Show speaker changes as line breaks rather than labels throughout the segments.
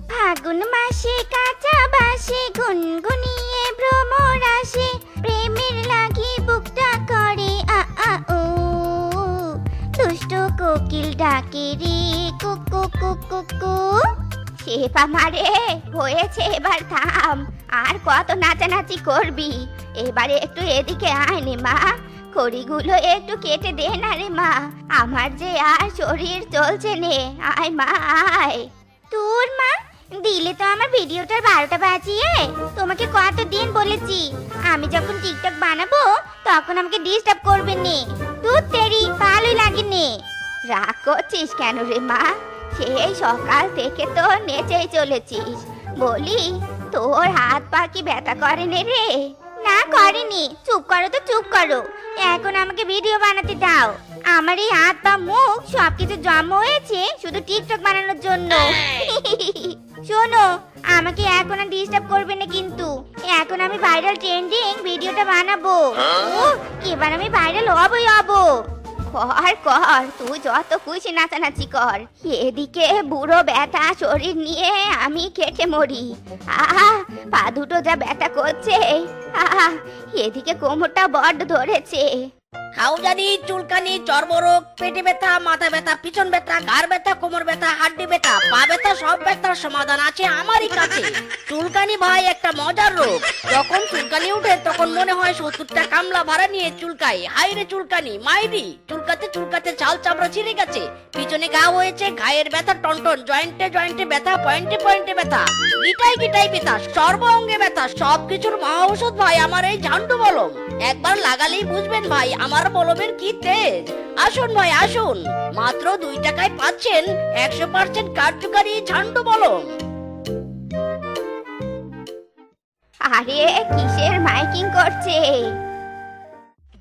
ফাগুন মাসে কাঁচা বাসে গুনগুনিয়ে ভ্রমর আসে, প্রেমের লাগি বুকটা করে আ আ ও, দুষ্ট কোকিল ডাকে রে কুকু কুকু কু। শেফা মারে হয়েছে, এবার থাম, আর কত নাচানাচি করবি? এবারে একটু এদিকে আয় নে মা, খড়িগুলো একটু কেটে দে না রে মা, আমার যে আর শরীর চলছে নে, আয় মা আয়। তোর মা দিলে তো আমার ভিডিওটার 12টা বাজিয়ে। তোমাকে কতদিন বলেছি আমি যখন টিকটক বানাবো তখন আমাকে ডিস্টার্ব করবে নে। দুধ তেরি ভালোই লাগে নে। রাগ করছিস কেন রে মা? সেই সকাল থেকে তো নেচেই চলেছিস, বলি তোর হাত পা কি ব্যথা করে নে রে? না করেনি, চুপ করো তো চুপ করো, এখন আমাকে ভিডিও বানাতে দাও। আমার এই হাত পা মুখ সবকিছু জমা হয়েছে শুধু টিকটক বানানোর জন্য। শোনো, আমাকে এখন আর ডিস্টার্ব করবে না কিন্তু, এখন আমি ভাইরাল ট্রেন্ডিং ভিডিওটা বানাবো। এবার আমি ভাইরাল হবই হব। কর কর, তুই যত খুশি নাচানাচি কর, এদিকে বুড়ো ব্যথা শরীর নিয়ে আমি কেটে মরি। আহা, পা দুটো যা ব্যথা করছে, আহা, এদিকে কোমরটা বড্ড ধরেছে।
হাউজানি, চুলকানি, চর্মরোগ, পেটে ব্যথা, মাথা ব্যথা, পিছন ব্যথা, ঘাড় ব্যথা, কোমর ব্যথা, হাড্ডি ব্যথা, পা ব্যথা, সব ব্যথার সমাধান আছে আমারই কাছে। চুলকানি ভাই একটা মজার রোগ, যখন চুলকানি উঠে তখন মনে হয় 70টা কামলা ভাড়া নিয়ে চুলকাই। হাইরে চুলকানি, মাইরি, চুলকাতে চুলকাতে ছাল চামড়া ছিঁড়ে গেছে, পিছনে ঘা হয়েছে, ঘায়ের ব্যথা টনটন, জয়েন্টে জয়েন্টে ব্যথা, পয়েন্টে পয়েন্টে ব্যথা, গিটাই গিটাই ব্যথা, সর্ব অঙ্গে ব্যথা, সবকিছুর মহা ঔষধ ভাই আমার এই ঝান্ডু মলম। একবার লাগালেই বুঝবেন ভাই আমার মলমের কি তেজ। আসুন ভাই আসুন, মাত্র 2 টাকায় পাচ্ছেন 100% কার্যকারী ঝান্ডু মলম।
আরে কিসের মাইকিং করছে?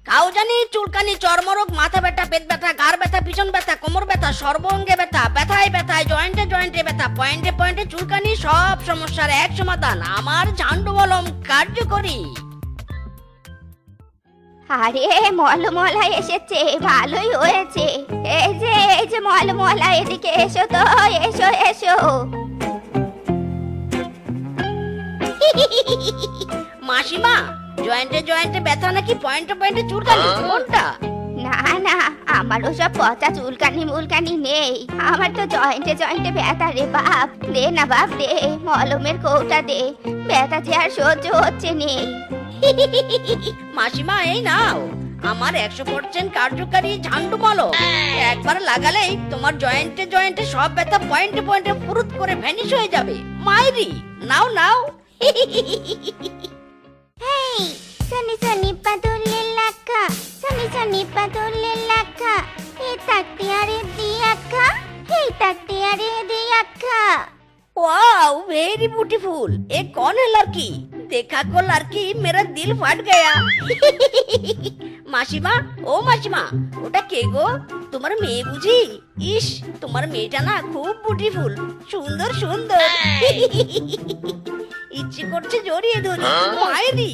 কাউজানি, চুলকানি, চর্মরোগ, মাথা ব্যথা, পেট ব্যথা, ঘাড় ব্যথা, পিছন ব্যথা, কোমর ব্যথা, সর্ব অঙ্গে ব্যথা, ব্যথায় ব্যথায়, জয়েন্টে জয়েন্টে ব্যথা, পয়েন্টে পয়েন্টে চুলকানি, সব সমস্যার এক সমাধান আমার ঝান্ডু মলম কার্যকরী।
আরে মলমলা এসেছে, ভালোই হয়েছে। এই যে মলমলা, এদিকে এসো তো, এসো এসো।
মাসিমা, জয়েন্টে জয়েন্টে ব্যথা নাকি পয়েন্টে পয়েন্টে চুলকানি, কোনটা?
না না, আমার ওসব পচা চুলকানি মুলকানি নেই, আমার তো জয়েন্টে জয়েন্টে ব্যথা রে বাপ। দে না বাপ দে, মলমের কৌটা দে, ব্যথা যে আর সহ্য হচ্ছে নেই।
মাসিমা এই নাও আমার 100% কার্যকারী ঝান্ডু মলম, একবার লাগালেই তোমার জয়েন্টে জয়েন্টে সব ব্যথা পয়েন্টে পয়েন্টে ফুরুত করে ভ্যানিশ হয়ে যাবে। মাইরি, নাও নাও।
হেই, সনি সনি পাদুলে লাক্কা, সনি সনি পাদুলে লাক্কা, হে তাকতে আরে দিয়াক্কা, হে তাকতে আরে দিয়াক্কা।
वाओ वेरी ब्यूटीफुल, ये कौन है लड़की? देखा को लड़की मेरा दिल फट गया। মাসিমা, ও মাসিমা, ওটা কে গো? তোমার মেয়ে বুঝি? ইস, তোমার মেয়েটা না খুব বিউটিফুল, সুন্দর সুন্দর। ইচ্ছে করছে জড়িয়ে ধরি। মায়েরি,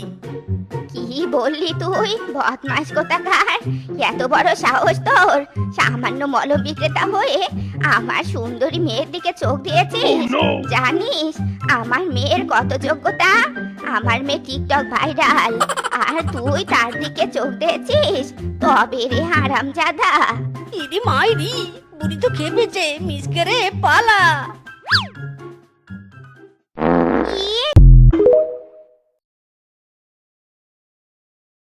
কি বললি তুই? বদমাস কোথাকার, এত বড় সাহস তোর! সামান্য মলম বিক্রেতা হয়ে আমার সুন্দরী মেয়ের দিকে চোখ দিয়েছিস? জানিস আমার মেয়ের কত যোগ্যতা? আমার মেয়ে টিকটক ভাইরাল, আর তুই তার দিকে চোখ দিয়েছিস? তবে রে হারামজাদা।
ইদি মায়েরি, বুড়ি তো খেপেছে, মিস করে পালা।